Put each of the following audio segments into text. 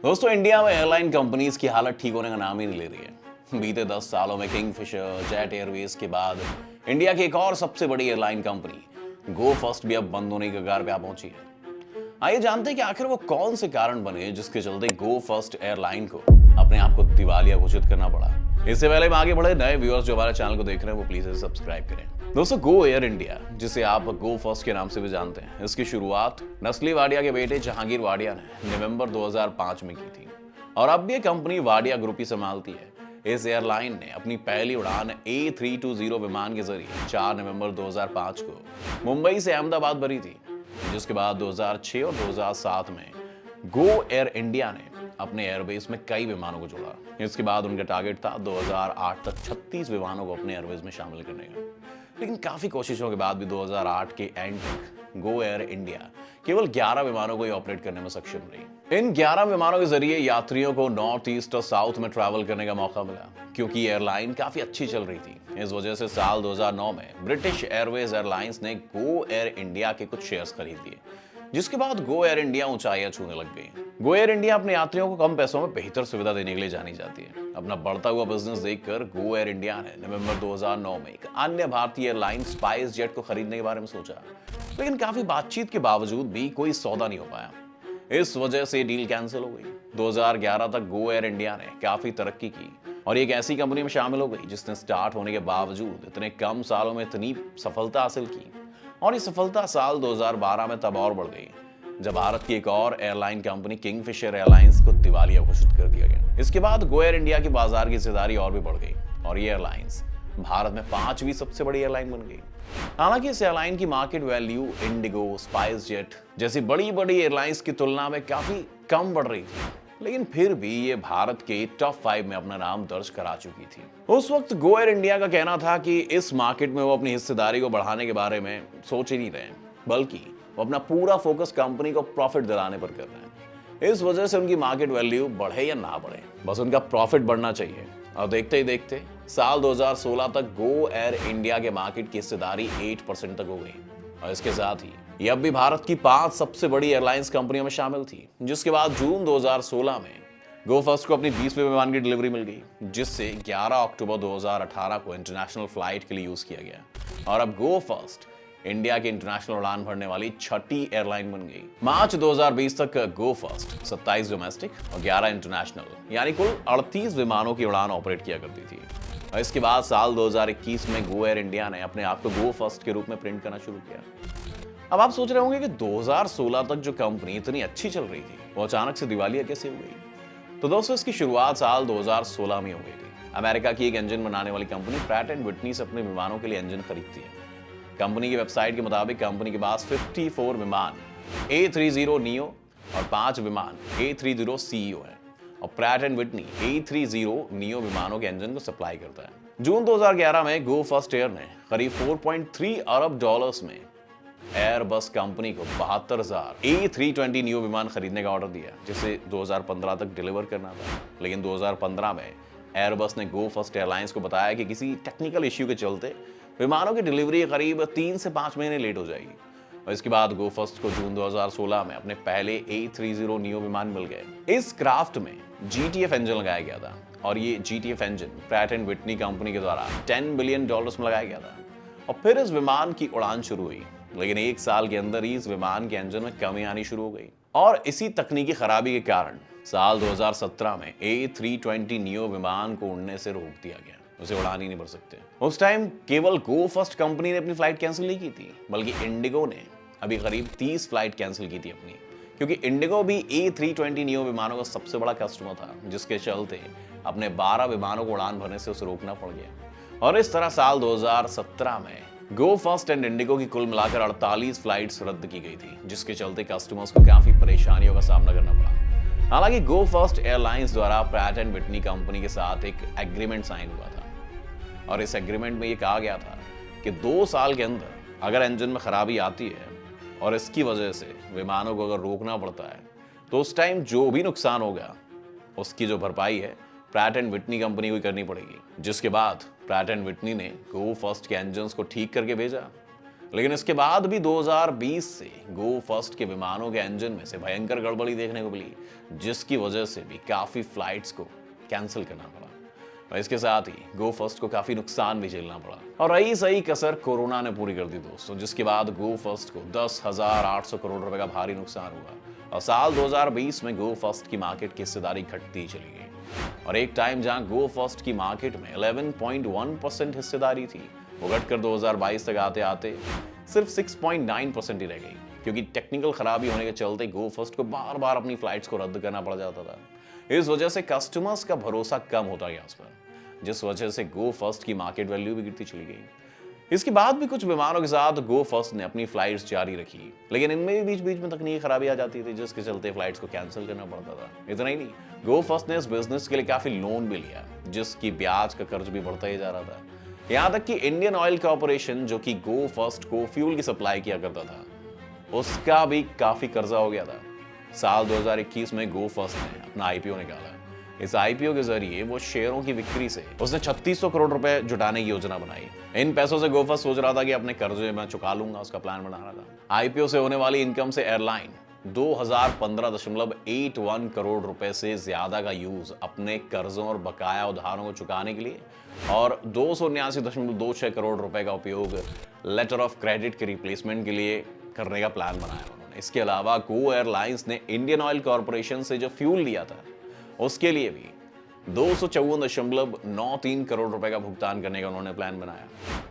दोस्तों, इंडिया में airline companies की हालत ठीक होने का नाम ही नहीं ले रही है। बीते 10 सालों में किंगफिशर, जेट एयरवेज के बाद इंडिया की एक और सबसे बड़ी एयरलाइन कंपनी गो फर्स्ट भी अब बंद होने के कगार पे आ पहुंची है। आइए जानते हैं कि आखिर वो कौन से कारण बने जिसके चलते गो फर्स्ट एयरलाइन को अपने आप को दिवालिया घोषित करना पड़ा। इससे पहले हम आगे बढ़े, नए व्यूअर्स जो हमारे चैनल को देख रहे हैं वो प्लीज इसे सब्सक्राइब करें। दोस्तों, गो एयर इंडिया, जिसे आप गो फर्स्ट के नाम से भी जानते हैं, इसकी शुरुआत नस्ली वाडिया के बेटे जहांगीर वाडिया ने नवंबर 2005 में की थी और अब ये कंपनी वाडिया ग्रुप ही संभालती है। इस एयरलाइन ने अपनी पहली उड़ान A320 विमान के जरिए 4 नवंबर 2005 को मुंबई से अहमदाबाद भरी थी, जिसके बाद 2006 और 2007 में गो एयर इंडिया ने अपने एयरबेस में कई विमानों को जोड़ा। इसके बाद उनका टारगेट था 2008 तक 36 विमानों को अपने एयरबेस में शामिल करने का, लेकिन काफी कोशिशों के बाद भी 2008 के एंड तक गो एयर इंडिया केवल 11 विमानों को ही ऑपरेट करने में सक्षम रही। इन 11 विमानों के जरिए यात्रियों को नॉर्थ ईस्ट और साउथ में ट्रैवल करने का मौका मिला, क्योंकि एयरलाइन काफी अच्छी चल रही थी। इस वजह से साल 2009 में ब्रिटिश एयरवेज एयरलाइंस ने गो एयर इंडिया के कुछ शेयर्स खरीद लिए, जिसके बाद गो एयर इंडिया ऊंचाइयां छूने लग गई। गो एयर इंडिया अपने यात्रियों को कम पैसों में बेहतर सुविधा देने के लिए जानी जाती है। अपना बढ़ता हुआ बिजनेस देखकर गो एयर इंडिया ने नवंबर 2009 में एक अन्य भारतीय एयरलाइन स्पाइस जेट को खरीदने के बारे में सोचा, लेकिन काफी बातचीत के बावजूद भी कोई सौदा नहीं हो पाया। इस वजह से डील कैंसिल हो गई। 2011 तक गो एयर इंडिया ने काफी तरक्की की और एक ऐसी कंपनी में शामिल हो गई जिसने स्टार्ट होने के बावजूद इतने कम सालों में इतनी सफलता हासिल की। और ये सफलता साल 2012 में तब और बढ़ गई जब भारत की एक और एयरलाइन कंपनी किंगफिशर एयरलाइंस को दिवालिया घोषित कर दिया गया। इसके बाद गो एयर इंडिया की बाजार की हिस्सेदारी और भी बढ़ गई और ये एयरलाइंस भारत में 5वीं सबसे बड़ी एयरलाइन बन गई। हालांकि इस एयरलाइन की market value Indigo, spice jet जैसी बड़ी बड़ी एयरलाइंस की तुलना में काफी कम बढ़ रही थी, लेकिन फिर भी ये भारत के टॉप 5 में अपना नाम दर्ज करा चुकी थी। उस वक्त गो एयर इंडिया का कहना था कि इस मार्केट में वो अपनी हिस्सेदारी को बढ़ाने के बारे में सोच ही नहीं रहे, बल्कि वो अपना पूरा फोकस कंपनी को प्रॉफिट दिलाने पर कर रहे हैं। इस वजह से उनकी मार्केट वैल्यू बढ़े या ना बढ़े, बस उनका प्रॉफिट बढ़ना चाहिए। और देखते ही देखते साल 2016 तक गो एयर इंडिया के मार्केट की हिस्सेदारी 8% तक हो गई और इसके साथ ही ये अब भी भारत की 5 सबसे बड़ी एयरलाइंस कंपनियों में शामिल थी। जिसके बाद जून 2016 में गो फर्स्ट को अपनी 20वें विमान की डिलीवरी मिल गई, जिससे 11 अक्टूबर 2018 को इंटरनेशनल फ्लाइट के लिए यूज किया गया और अब गो फर्स्ट इंडिया की इंटरनेशनल उड़ान भरने वाली 6ठी एयरलाइन बन गई। मार्च 2020 तक गो फर्स्ट 27 डोमेस्टिक और 11 इंटरनेशनल यानी कुल 38 विमानों की उड़ान ऑपरेट किया करती थी। और इसके बाद साल 2021 में गो एयर इंडिया ने अपने आप को गो फर्स्ट के रूप में प्रिंट करना शुरू किया। अब आप सोच रहे होंगे कि 2016 तक जो कंपनी इतनी अच्छी चल रही थी वो अचानक से दिवालिया कैसे हो गई। तो दोस्तों, इसकी शुरुआत साल 2016 में हो गई थी। अमेरिका की एक इंजन बनाने वाली कंपनी प्रैट एंड विटनी से अपने विमानों के लिए इंजन खरीदती है। कंपनी की वेबसाइट के मुताबिक कंपनी के पास 54 विमान A30 नियो और 5 विमान A30 CEO है और Pratt and Whitney A30 neo विमानों के इंजन को सप्लाई करता है। जून 2011 में गो फर्स्ट एयर ने करीब 4.3 अरब डॉलर्स में एयरबस कंपनी को 72,000 A320 नियो विमान खरीदने का ऑर्डर दिया, जिसे 2015 तक डिलीवर करना था। लेकिन 2015 में एयरबस ने गो फर्स्ट एयरलाइंस को बताया कि किसी टेक्निकल इश्यू के चलते विमानों की डिलीवरी करीब 3 से 5 महीने लेट हो जाएगी। और इसके बाद गो फर्स्ट को जून 2016 में अपने पहले A30 नियो विमान मिल गए। इस क्राफ्ट में GTF इंजन लगाया गया था और ये GTF engine Pratt and Whitney company के द्वारा $10 बिलियन में लगाया गया था। और फिर इस विमान की उड़ान शुरू हुई, लेकिन 1 साल के अंदर ही इस विमान के इंजन में कमी आनी शुरू हो गई और इसी तकनीकी खराबी के कारण साल 2017 में A320 नियो विमान को उड़ने से रोक दिया गया। उसे उड़ान ही नहीं भर सकते। उस टाइम केवल गो फर्स्ट कंपनी ने अपनी फ्लाइट कैंसिल नहीं की थी, बल्कि इंडिगो ने अभी करीब 30 फ्लाइट कैंसिल की थी अपनी, क्योंकि इंडिगो भी A320 नियो विमानों का सबसे बड़ा कस्टमर था, जिसके चलते अपने 12 विमानों को उड़ान भरने से उसे रोकना पड़ गया। और इस तरह साल 2017 में गो फर्स्ट एंड इंडिगो की कुल मिलाकर 48 फ्लाइट्स रद्द की गई थी, जिसके चलते कस्टमर्स को काफी परेशानियों का सामना करना पड़ा। हालांकि गो फर्स्ट एयरलाइंस द्वारा प्रैट एंड विटनी कंपनी के साथ एक एग्रीमेंट साइन हुआ था और इस एग्रीमेंट में ये कहा गया था कि 2 साल के अंदर अगर इंजन में खराबी आती है और इसकी वजह से विमानों को अगर रोकना पड़ता है तो उस टाइम जो भी नुकसान होगा उसकी जो भरपाई है प्रैट एंड विटनी कंपनी को करनी पड़ेगी। जिसके बाद प्रैट एंड विटनी ने गो फर्स्ट के इंजन्स को ठीक करके भेजा लेकिन इसके बाद भी 2020 से गो फर्स्ट के विमानों के इंजन में से भयंकर गड़बड़ी देखने को मिली, जिसकी वजह से भी काफी फ्लाइट्स को कैंसिल करना पड़ा और इसके साथ ही गो फर्स्ट को काफी नुकसान भी झेलना पड़ा। और रही सही कसर कोरोना ने पूरी कर दी दोस्तों, जिसके बाद गो फर्स्ट को 10,800 करोड़ रुपए का भारी नुकसान हुआ और साल 2020 में गो फर्स्ट की मार्केट की हिस्सेदारी घटती चली गई और एक टाइम जहां गो फर्स्ट की मार्केट में 11.1% हिस्सेदारी थी, वो घटकर 2022 तक आते आते सिर्फ 6.9% ही रह गई, क्योंकि टेक्निकल खराबी होने के चलते गो फर्स्ट को बार बार अपनी फ्लाइट्स को रद्द करना पड़ जाता था। इस वजह से कस्टमर्स का भरोसा कम होता गया उस पर, जिस वजह से गो फर्स्ट की मार्केट वैल्यू भी गिरती चली गई। इसके बाद भी कुछ विमानों के साथ गो फर्स्ट ने अपनी फ्लाइट्स जारी रखी, लेकिन इनमें भी बीच बीच में तकनीकी खराबी आ जाती थी, जिसके चलते फ्लाइट्स को कैंसिल करना पड़ता था। इतना ही नहीं, गो फर्स्ट ने इस बिजनेस के लिए काफी लोन भी लिया, जिसकी ब्याज का कर्ज भी बढ़ता ही जा रहा था। यहां तक कि इंडियन ऑयल कॉर्पोरेशन, जो कि गो फर्स्ट को फ्यूल की सप्लाई किया करता था, उसका भी काफी कर्जा हो गया था। साल 2021 में गो फर्स्ट ने अपना आईपीओ निकाला। इस आईपीओ के जरिए वो शेयरों की बिक्री से उसने 3600 करोड़ रुपए जुटाने की योजना बनाई। इन पैसों से गो फर्स्ट सोच रहा था कि अपने कर्जे मैं चुका लूंगा, उसका प्लान बना रहा था। आईपीओ से होने वाली इनकम से एयरलाइन 2015.81 करोड़ रुपए से ज्यादा का यूज अपने कर्जों और बकाया उधारों को चुकाने के लिए और 279.26 करोड़ रुपए का उपयोग लेटर ऑफ क्रेडिट के रिप्लेसमेंट के लिए करने का प्लान बनाया उन्होंने। इसके अलावा गो एयरलाइंस ने इंडियन ऑयल कॉर्पोरेशन से जो फ्यूल लिया था, उसके लिए भी 254.93 करोड़ रुपए का भुगतान करने का उन्होंने प्लान बनाया।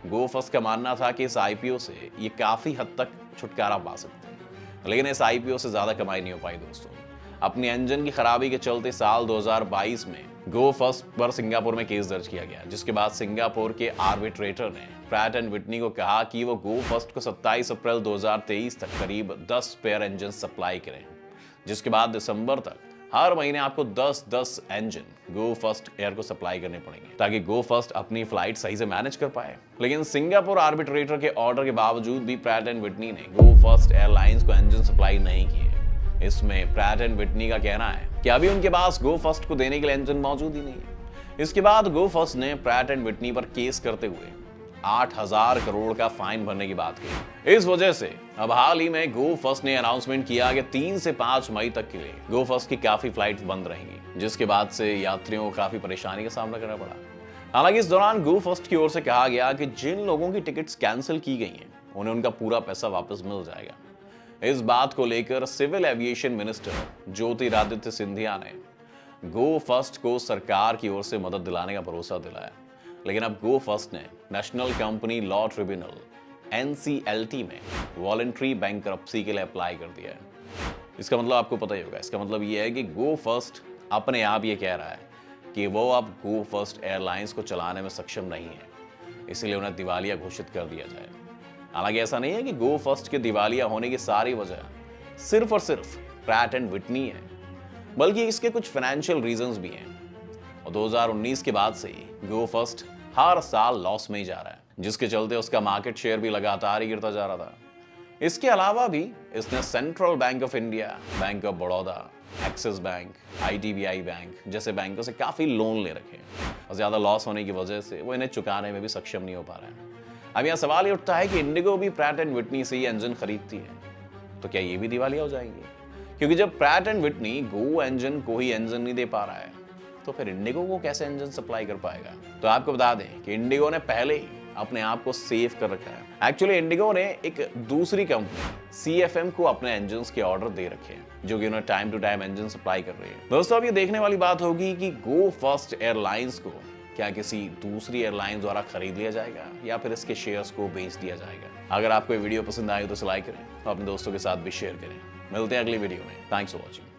गो फर्स्ट का मानना था कि इस आईपीओ से ये काफी हद तक छुटकारा पा सकते हैं, लेकिन इस आईपीओ से ज्यादा कमाई नहीं हो पाई दोस्तों। अपनी इंजन की खराबी के चलते साल 2022 में गो फर्स्ट पर सिंगापुर में केस दर्ज किया गया, जिसके बाद सिंगापुर के आर्बिट्रेटर ने प्रैट एंड विटनी को कहा कि वो गो फर्स्ट को 27 अप्रैल 2023 तक करीब 10 स्पेयर इंजन सप्लाई करें, जिसके बाद दिसंबर तक हर महीने आपको 10-10 इंजन गो फर्स्ट एयर को सप्लाई करने पड़ेंगे, ताकि गो फर्स्ट अपनी फ्लाइट सही से मैनेज कर पाए। लेकिन सिंगापुर आर्बिट्रेटर के ऑर्डर के बावजूद भी प्रैट एंड विटनी ने गो फर्स्ट एयरलाइंस को इंजन सप्लाई नहीं किए। इसमें प्रैट एंड विटनी का कहना है कि अभी उनके पास गो फर्स्ट को देने के लिए इंजन मौजूद ही नहीं है। इसके बाद गो फर्स्ट ने प्रैट एंड विटनी पर केस करते हुए 8,000 करोड़ का फाइन भरने की बात की। इस वजह से अब हाल ही में गो फर्स्ट ने अनाउंसमेंट किया कि 3 से 5 मई तक के लिए गो फर्स्ट की काफी फ्लाइट्स बंद रहेंगी, जिसके बाद से यात्रियों को काफी परेशानी का सामना करना पड़ा। हालांकि इस दौरान गो फर्स्ट की ओर से कहा गया कि जिन लोगों की टिकट्स कैंसिल की गई हैं, उन्हें उनका पूरा पैसा वापस मिल जाएगा। इस बात को लेकर civil aviation minister Jyotiraditya Scindia ने गो फर्स्ट को सरकार की ओर से मदद दिलाने का भरोसा दिलाया। लेकिन अब गो फर्स्ट ने national company law tribunal NCLT में वॉलंटरी बैंकरप्सी के लिए अप्लाई कर दिया है। इसका मतलब आपको पता ही होगा, इसका मतलब ये है कि गो फर्स्ट अपने आप ये कह रहा है कि वो अब गो फर्स्ट एयरलाइंस को चलाने में सक्षम नहीं है, इसलिए उन्हें दिवालिया घोषित कर दिया जाए। हालांकि ऐसा नहीं है कि गो फर्स्ट के दिवालिया होने की सारी वजह सिर्फ और सिर्फ प्रैट एंड विटनी है, बल्कि इसके कुछ फाइनेंशियल रीजंस भी हैं। और 2019 के बाद से ही गो फर्स्ट हर साल लॉस में ही जा रहा है, जिसके चलते उसका मार्केट शेयर भी लगातार ही गिरता जा रहा था। इसके अलावा भी इसने central bank of India, bank of Baroda, axis bank, IDBI bank जैसे बैंकों से काफी लोन ले रखे हैं और ज्यादा लॉस होने की वजह से वो इन्हें चुकाने में भी सक्षम नहीं हो पा रहा है। अब यहाँ सवाल ये उठता है कि इंडिगो भी प्रैट एंड विटनी से ही इंजन खरीदती है, तो क्या ये भी दिवालिया हो जाएंगे? क्योंकि जब Pratt and Whitney go engine को ही इंजन नहीं दे पा रहा है, तो फिर इंडिगो को कैसे इंजन सप्लाई कर पाएगा? तो आपको बता दें कि इंडिगो ने पहले ही अपने आप को सेव कर रखा है। एक्चुअली इंडिगो ने एक दूसरी कंपनी CFM को अपने इंजन्स के ऑर्डर दे रखे हैं, जो कि उन्हें time to time engine supply कर रही है। दोस्तों, अब ये देखने वाली बात होगी कि गो फर्स्ट एयरलाइंस को क्या किसी दूसरी एयरलाइन द्वारा खरीद लिया जाएगा या फिर इसके शेयर्स को बेच दिया जाएगा। अगर आपको ये वीडियो पसंद आए तो इसे लाइक करें और अपने दोस्तों के साथ भी शेयर करें। मिलते हैं अगली वीडियो में। Thanks for watching.